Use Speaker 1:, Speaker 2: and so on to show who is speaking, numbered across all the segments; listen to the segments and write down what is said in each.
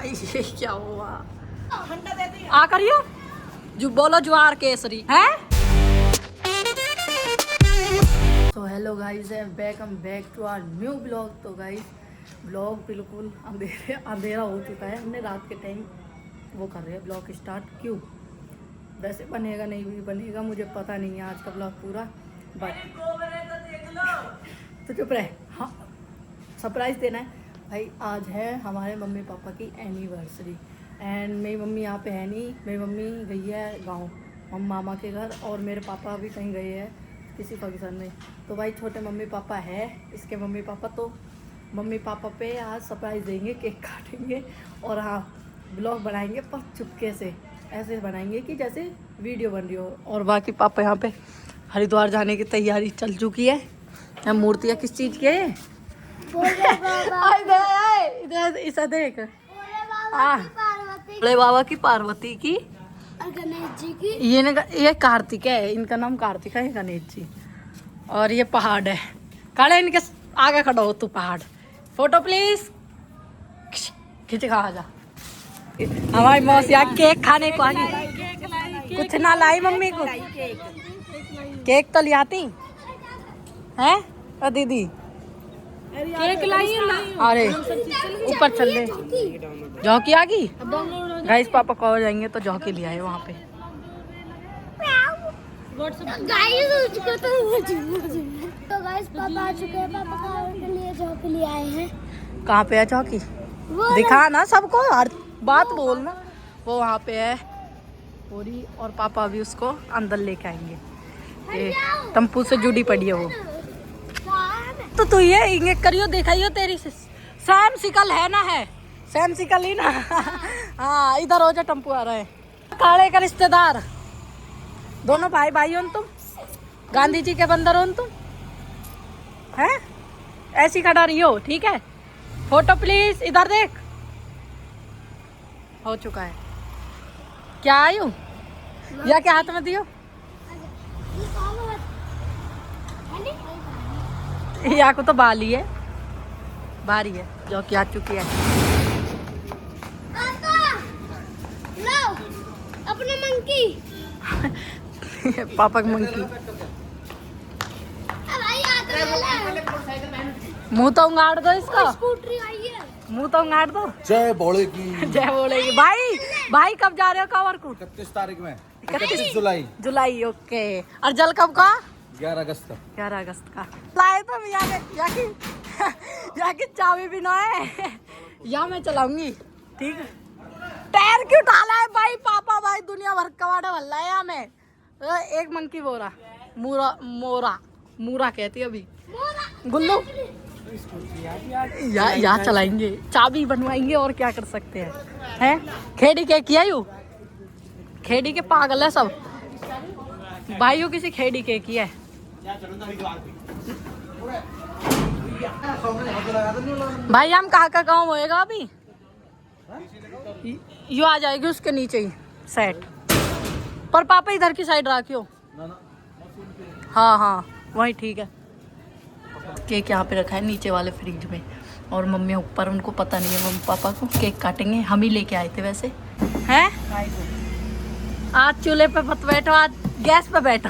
Speaker 1: भाई ये क्या हुआ? ठंडा देती आ करियो जो बोलो ज्वार केसरी है। तो hello guys welcome back to our new blog. तो गाइस ब्लॉग बिल्कुल अंधेरा हो चुका है। हमने रात के टाइम वो कर रहे हैं ब्लॉग स्टार्ट। क्यों? वैसे बनेगा नहीं भी बनेगा मुझे पता नहीं है आज का ब्लॉग पूरा, बट तो चुप रहे। हाँ सरप्राइज़ देना है भाई। आज है हमारे मम्मी पापा की एनिवर्सरी एंड मेरी मम्मी यहाँ पे है नहीं। मेरी मम्मी गई है गांव हम मामा के घर, और मेरे पापा भी कहीं गए हैं किसी फंक्शन में। तो भाई छोटे मम्मी पापा है इसके मम्मी पापा, तो मम्मी पापा पे आज सरप्राइज़ देंगे, केक काटेंगे और हाँ ब्लॉग बनाएंगे पर चुपके से, ऐसे बनाएंगे कि जैसे वीडियो बन रही हो। और बाकी पापा यहाँ पे हरिद्वार जाने की तैयारी चल चुकी है। यहाँ मूर्तियाँ किस चीज़ की है? इधर इसे देख, भोले बाबा की, पार्वती की
Speaker 2: और गणेश जी की।
Speaker 1: ये कार्तिक है, इनका नाम कार्तिक है, गणेश जी। और ये पहाड़ है, खड़े इनके आगे खड़ा हो तू पहाड़। फोटो प्लीज खींच खा जा। हमारी मौसिया केक खाने को आ गई। कुछ ना लाई मम्मी को केक तो लियाती है दीदी। केक लाई अरे ऊपर चल ले। जौकी आ गई गाइस, पापा कॉल जाएंगे तो जौकी ले आए वहाँ पे।
Speaker 2: तो गाइस पापा आ चुके हैं, पापा खाने के लिए जौकी ले आए हैं।
Speaker 1: कहाँ पे है जौकी? दिखा ना सबको, हर बात बोलना। वो वहाँ पे है पूरी, और पापा भी उसको अंदर लेके आएंगे। टम्पू से जुड़ी पड़ी है वो। तो तू ये इंगे करियो दिखाइयो तेरी सैम सिकल है ना, है सैम सिकल ही ना। हाँ इधर हो जा, टम्पू आ रहा है। काले का रिश्तेदार दोनों भाई भाई हो तुम, गांधी जी के बंदर हो तुम, हैं ऐसी खड़ा रही हो ठीक है। फोटो प्लीज इधर देख। हो चुका है क्या आयु या क्या हाथ में दियो या को तो बाली है, बारी है जो कि आ चुकी है।
Speaker 2: लो अपना मंकी।
Speaker 1: पापा की मंकी मुंह तो उंगाड़ दो इसका,
Speaker 2: स्कूटरी आई है।
Speaker 1: मुंह तो उंगाड़ दो।
Speaker 3: जय बोले की
Speaker 1: जय बोलेगी। भाई भाई कब जा रहे हो कावरकुट?
Speaker 3: 31 तारीख में, 31 जुलाई।
Speaker 1: जुलाई ओके। और जल कब का?
Speaker 3: 11 अगस्त का।
Speaker 1: 11 अगस्त का लाए तो यहाँ की चाबी भी ना है। यहाँ मैं चलाऊंगी ठीक है। टायर क्यों डाला है भाई? पापा भाई दुनिया भर कवाड़े भल्ला है यहाँ में। एक मंकी बोरा मूरा मोरा मूरा कहती है अभी गुल्लू। यहाँ चलाएंगे, चाबी बनवाएंगे और क्या कर सकते हैं। खेड़ी के किया यू, खेड़ी के पागल है सब भाइयों। किसी खेड़ी के किया है भाई। हम कहाँ का गाँव होएगा अभी? यू आ जाएगी उसके नीचे ही सेट पर। पापा इधर की साइड रखियो। हाँ हाँ वही ठीक है। केक यहाँ पे रखा है नीचे वाले फ्रिज में, और मम्मी ऊपर, उनको पता नहीं है मम्मी पापा को केक काटेंगे। हम ही लेके आए थे वैसे हैं। आज चूल्हे पे मत बैठो, आज गैस पे बैठो।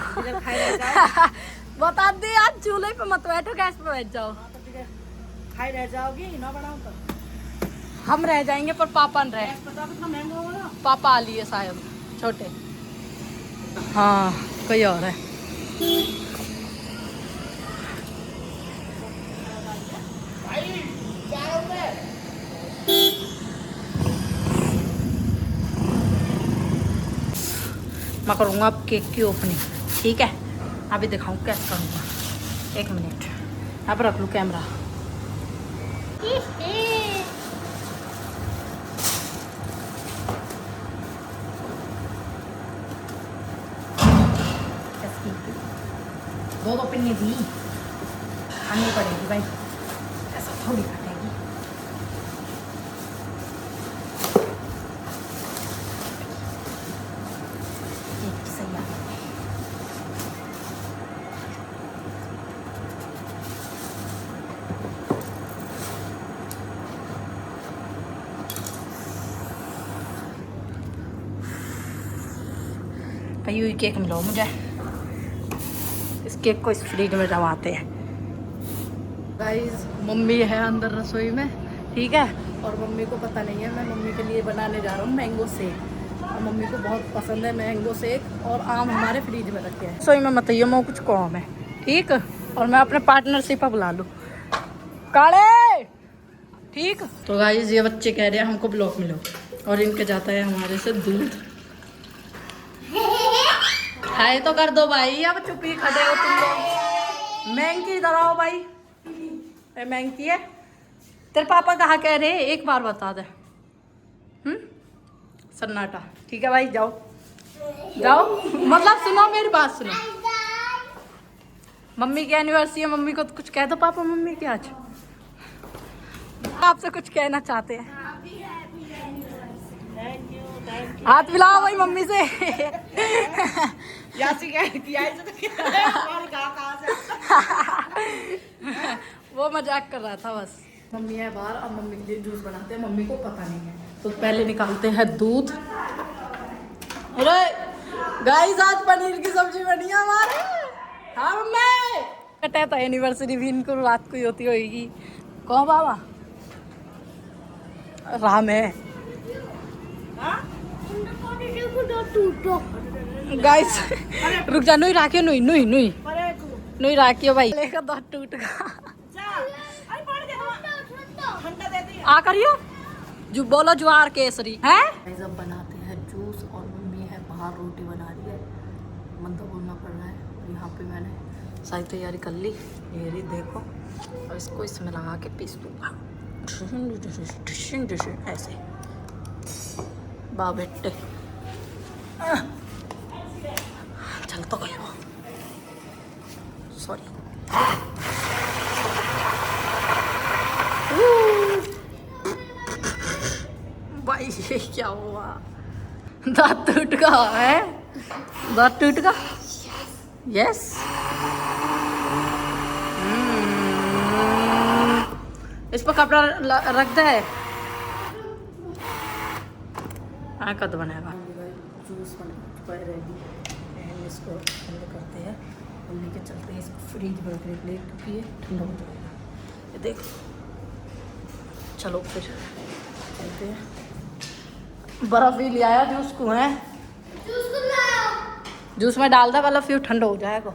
Speaker 1: बता दी आज चूल्हे पे मत बैठो, गैस पे बैठ जाओ। खाई रह जाओगी ना बनाओ तो। हम रह जाएंगे पर पापा न रहे। पापा आ लिए शायद छोटे। हाँ कोई और है। मैं करूँगा अब केक की ओपनिंग ठीक है। अभी दिखाऊँ कैसे करूँगा। एक मिनट यहाँ पर रख लूँ कैमरा। दो पिन्नी दी खानी पड़ेगी भाई, ऐसा थोड़ी कटेगी। सही है। भाई ये केक मिलो मुझे, इस केक को इस फ्रिज में रवाते हैं। गाइस मम्मी है अंदर रसोई में, ठीक है, और मम्मी को पता नहीं है मैं मम्मी के लिए बनाने जा रहा हूँ मैंगो शेक। और मम्मी को बहुत पसंद है मैंगो शेक, और आम हमारे फ्रिज में रखे हैं। रसोई में मत आइए, मैं कुछ कॉम है, ठीक। और मैं अपने पार्टनरशिप पर बुला लूँ काले, ठीक। तो गाइस ये बच्चे कह रहे हैं हमको ब्लॉक मिलो, और इनके जाता है हमारे से दूध। हाय तो कर दो भाई, अब चुप ही खड़े हो तुम लोग। मैंगी इधर आओ भाई, मैंगी है। तेरे पापा कहाँ कह रहे हैं एक बार बता दे। सन्नाटा, ठीक है भाई, जाओ जाओ, मतलब सुनो मेरी बात सुनो। मम्मी की एनिवर्सरी है, मम्मी को कुछ कह दो। पापा मम्मी की आज आपसे कुछ कहना चाहते हैं। हाथ मिलाओ भाई मम्मी से। वो मजाक कर रहा था बस। मम्मी है बाहर, अब मम्मी के लिए जूस बनाते हैं, मम्मी को पता नहीं है। तो पहले निकालते हैं दूध। अरे गाइस आज पनीर की सब्जी बनी है हमारे। हाँ मम्मी, कटे था एनिवर्सरी भी इनको रात को ही होती होगी। कौन बाबा राम है गाइस। रुक जा, नुई राखियो, नुई नुई नुई नुई राखियो भाई, लेकर दो टूट गया। आ करियो जो बोलो ज्वार केसरी है। जब बनाते हैं जूस, और मम्मी है बाहर रोटी बना रही है, मंदा बोलना पड़ रहा है। यहाँ पे मैंने सारी तैयारी कर ली, ये रही देखो। और इसको इसमें लगा के पीस दूंगा ऐसे। बा बेटे चल तो गई, सॉरी। भाई ये क्या हुआ, दांत टूट गया है, दांत टूट गया। यस इस पर कपड़ा रख दे, कद बनेगा। जूस बन चुका है रेडी, इसको बंद करते हैं और लेके चलते हैं इसको फ्रिज में रखने के लिए, क्योंकि ये ठंडा हो जाएगा। ये देखो, चलो फिर चलते हैं। बर्फ भी ले आया जूस को है, जूस में डाल दे वाला, फिर ठंडा हो जाएगा।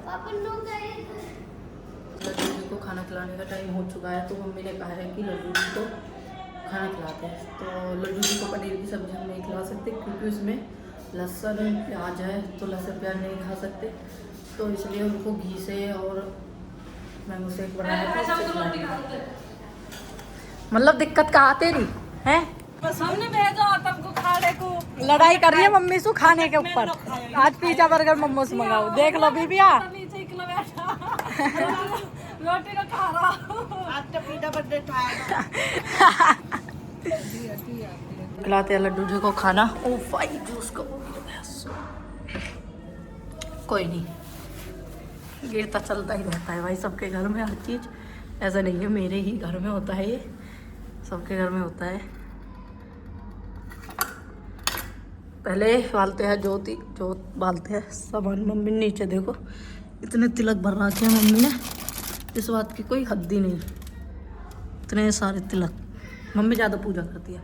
Speaker 1: लड्डू को खाना खिलाने का टाइम हो चुका है, तो मम्मी ने कहा है कि लड्डू जी को खाना खिलाते हैं। तो लड्डू जी को पनीर की सब्जी हम नहीं खिला सकते, क्योंकि उसमें लहसुन प्याज है, तो लहसुन प्याज नहीं खा सकते, तो इसलिए उनको घी से और मैंगो शेक बनाया था। मतलब दिक्कत का आते नहीं है,
Speaker 4: हमने भेजा तुमको खाने को।
Speaker 1: लड़ाई कर रही है मम्मी से खाने के ऊपर। आज पिज्जा बर्गर मोमोज मंगाओ, देख लो बीबिया।
Speaker 4: रोटी का खा रहा आज तो पिज्जा बर्थडे खाया।
Speaker 1: खिलाते हैं लड्डू जी को खाना। ओ भाई जूस को कोई नहीं, गिरता चलता ही रहता है भाई, सबके घर में हर चीज़, ऐसा नहीं है मेरे ही घर में होता है, ये सबके घर में होता है। पहले बालते हैं जोत बालते हैं सामान। मम्मी नीचे देखो इतने तिलक भर रखे हैं मम्मी ने, इस बात की कोई हद ही नहीं, इतने सारे तिलक। मम्मी ज़्यादा पूजा करती है।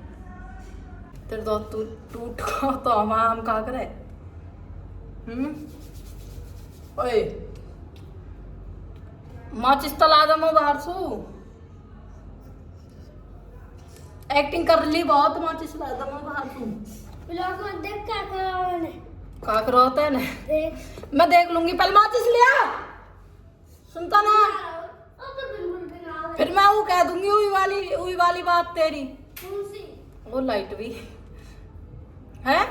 Speaker 1: तेरे दो टूट को तो हम कहा करे। ओए माचिस तला दमो बाहर सु, एक्टिंग कर ली बहुत, माचिस ला दमो बाहर सु।
Speaker 2: ब्लॉग में देख क्या करा मैंने,
Speaker 1: क्या करा होता है ना,
Speaker 2: देख
Speaker 1: मैं देख लूंगी, पहले माचिस लिया, सुनता ना,
Speaker 2: अब तो बिल्कुल भी ना
Speaker 1: फिर मैं वो कह दूंगी उई वाली बात तेरी।
Speaker 2: कौन सी
Speaker 1: वो लाइट भी है,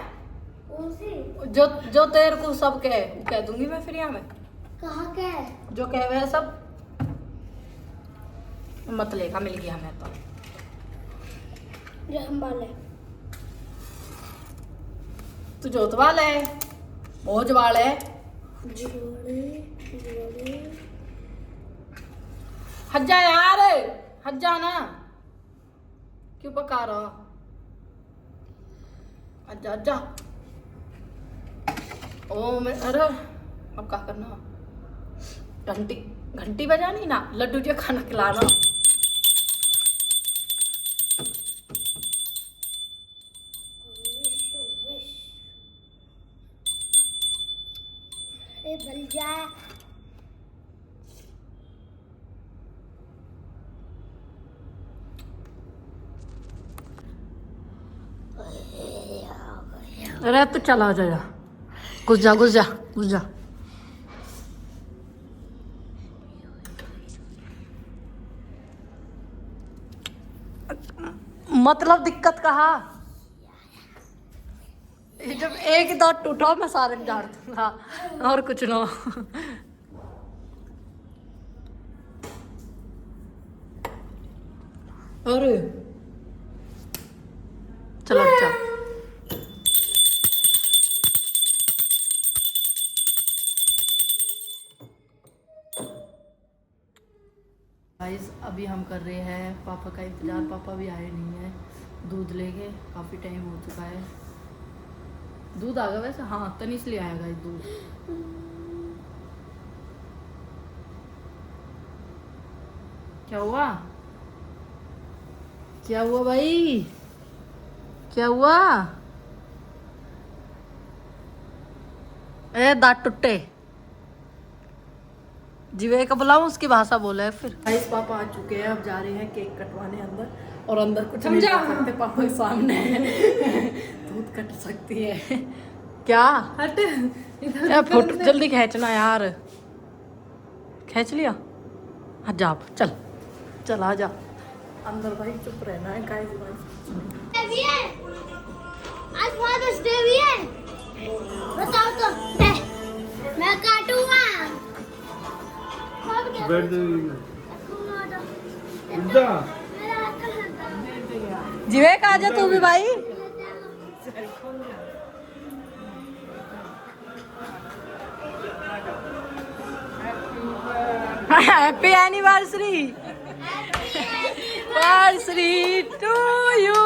Speaker 2: कौन सी
Speaker 1: जो तेरे को सब कह दूंगी मैं फिर यहाँ में,
Speaker 2: कहाँ के
Speaker 1: जो कह वह सब मत लेगा, मिल गया मैं तो।
Speaker 2: जो हम वाले
Speaker 1: तू जोत वाले बोझ वाले
Speaker 2: जोड़े
Speaker 1: हज्जा यार, हज्जा ना, क्यों पका रहा, अज्जा अज्जा। ओ मैं अरे अब क्या करना, घंटी घंटी बजानी ना, लड्डू जी खाना खिलाना।
Speaker 2: बन जाए।
Speaker 1: अरे तू चला जा, घुस जा घुस जा घुस जा। मतलब दिक्कत कहा, जब एक दांत टूटा मैं सारे झाड़ दूंगा और कुछ ना। अरे चलो अच्छा। गाइस अभी हम कर रहे हैं पापा का इंतजार, पापा भी आए नहीं है दूध लेके, काफी टाइम हो चुका है। दूध आ गया वैसे, हाँ तनिष ले आएगा इस दूध। क्या हुआ, क्या हुआ भाई, क्या हुआ? ए दांत टूटे, जिवे का बुलाऊं उसकी भाषा बोले फिर। गाइस पापा आ चुके हैं, अब जा रहे हैं केक कटवाने अंदर, और अंदर कुछ नहीं कर सकते पापा के सामने। दूध कट सकती है क्या? हट फोटो जल्दी खींचना यार, खींच लिया, हाँ जा चल चल आ जा अंदर भाई, चुप रहना है गाइस।
Speaker 2: आज फादर्स डे भी है, बताओ तो मैं काटूंगा।
Speaker 1: जिवे का आजा तू भी भाई। Happy anniversary, anniversary to you,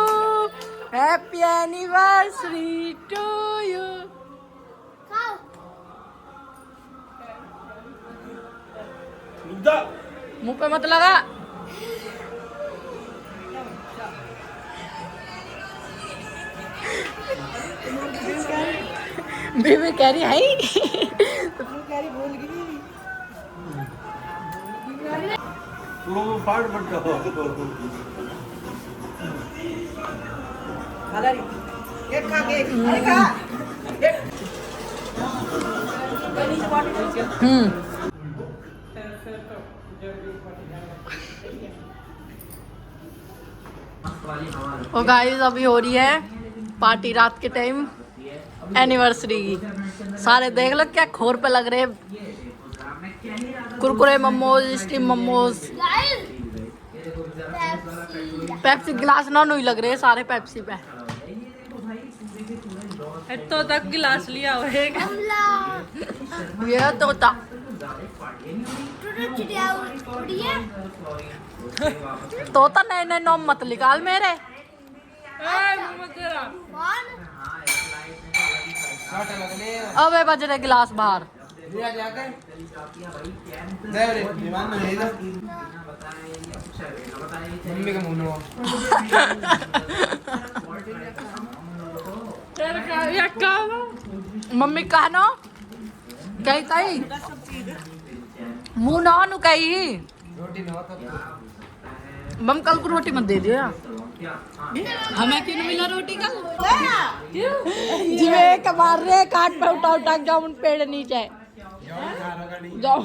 Speaker 1: happy anniversary to you. मुंह पे मत लगा। बेबी कह रही है
Speaker 3: पार्ट बनता हो।
Speaker 1: और गाइस अभी हो रही है पार्टी रात के टाइम, एनिवर्सरी की। सारे देख लो क्या खोर पे लग रहे, कुरकुरे मोमोज, स्टीम मोमोज, पेप्सी गिलास ना नहीं लग रहे सारे पेप्सी पे। तो तक गिलास लिया होगा ये तोता। तोता नए नए नाम मत निकाल मेरे। अबे बज रहे गिलास बाहर। मम्मी कहा ना कही कही मुंह ना नु कही मम कल को रोटी मत दे दिया हमें क्यों नहीं मिला रोटी कल जिवे कमार रहे काट पे उठा उठा जामुन पेड़ नीचे जाओ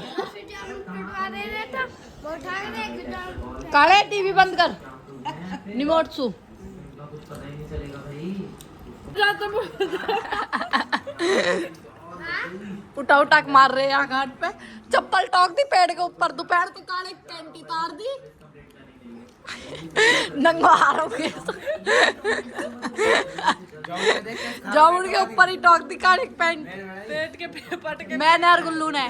Speaker 1: काले टीवी बंद कर निमोट्सु उठा उठा मार रहे यहाँ घाट पे चप्पल टोक दी पेड़ के ऊपर दोपहर को काले कैंटी तार दी नंगा हारों के जामुन के ऊपर ही टॉक दिखा एक पेंट
Speaker 4: पेट के पट के
Speaker 1: मैंने और गुल्लू ने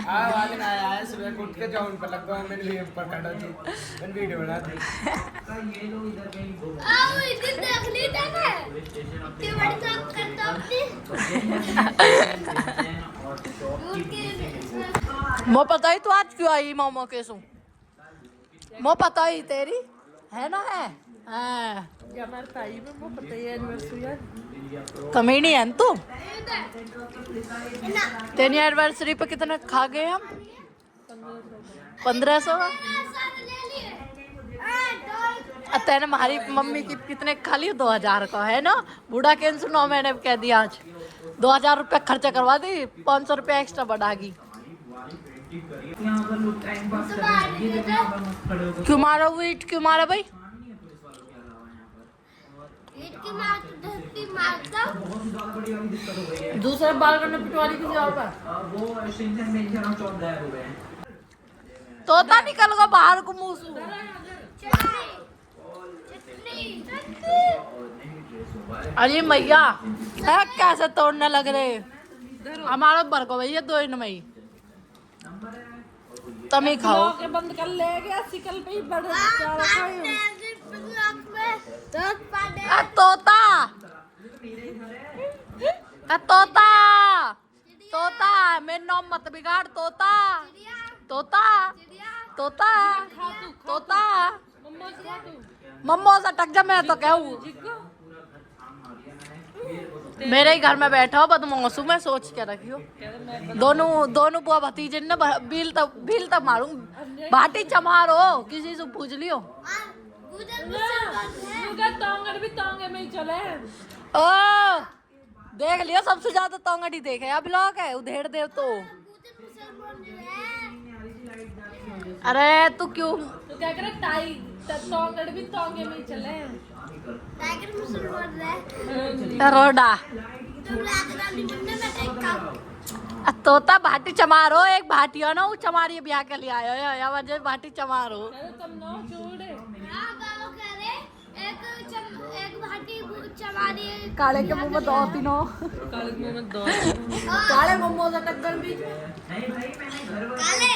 Speaker 5: आया सुबह उठ के जाऊन पर लगता है मैंने भी ऊपर काटा थी मैंने वीडियो बना दी
Speaker 2: आओ इधर देख ली था कि बड़ी टॉक करता अपनी
Speaker 1: मो पता ही तो आज क्यों आई मोमो के सू मो पता ही तेरी है ना है हाँ।
Speaker 4: हमारे ताई में वो पता ही एनिवर्सरी है
Speaker 1: कमीनी है तू तेरी एनिवर्सरी पे कितने खा गए हम 1500 तेने हमारी मम्मी की कितने खा लिए 2000 का है ना बूढ़ा कैन सुनो मैंने कह दिया आज 2000 रुपया खर्चा करवा दी 500 रुपया एक्स्ट्रा बढ़ागी क्यों मारा वेट क्यों मारा भाई
Speaker 2: इनकी मां तो धरती मारता
Speaker 1: दूसरा बाल करने पिटवारी की जवाब है तोता निकल गया बाहर को मुंह से अरे मैया है कैसे तोड़ने लग रहे हमारा बरको भैया 2 दिन में ही तुम ही खाओ
Speaker 4: के बंद कर ले गया सिकल पे ही बढ़ क्या रखा है
Speaker 1: तोता तोता तोता मेरा नाम मत बिगाड़ तोता तोता तोता तोता मम्मो से टक जा मैं तो कहूँ मेरे ही घर में बैठा हो बदमाशू में सोच के रखियो दोनों बुआ भतीजे ने बिल तब मारूं बाटी चमारो किसी से पूछ लियो
Speaker 4: तोंगड़ भी तोंगे में ही चले
Speaker 1: ओ देख लियो सबसे ज्यादा तोंगड़ी देखे अब ब्लॉग है उधेड़ देव तो अरे तू क्यों
Speaker 4: तो क्या करे ताई तोंगड़ भी तोंगे में ही चले
Speaker 2: टाइगर मुसलमान है
Speaker 1: रोडा
Speaker 2: तुम राजधानी बनने में एक काम
Speaker 1: तोता भाटी चमारो एक भाटियो ना वो चमारी ब्याह के लिए आयो या वजह भाटी चमारो
Speaker 4: तुम ना छोड़े
Speaker 2: हां गाओ करे एक भाटी चमारी
Speaker 1: काले के मुंह में 2 तीनों
Speaker 4: काले मुंह में 2
Speaker 1: काले मोमो से टक्कर भी
Speaker 2: काले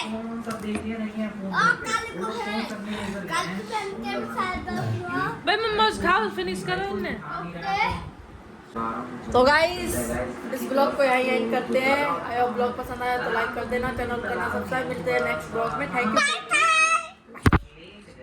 Speaker 2: ओ काले को है काले को पहन के शायद हुआ
Speaker 4: भाई मोमोज खाओ फिनिश करो इन्हें
Speaker 2: ओके
Speaker 1: तो गाइस इस ब्लॉग को यहीं एंड करते हैं अगर ब्लॉग पसंद आया तो लाइक कर देना चैनल को करना सब्सक्राइब मिलते हैं नेक्स्ट ब्लॉग में थैंक यू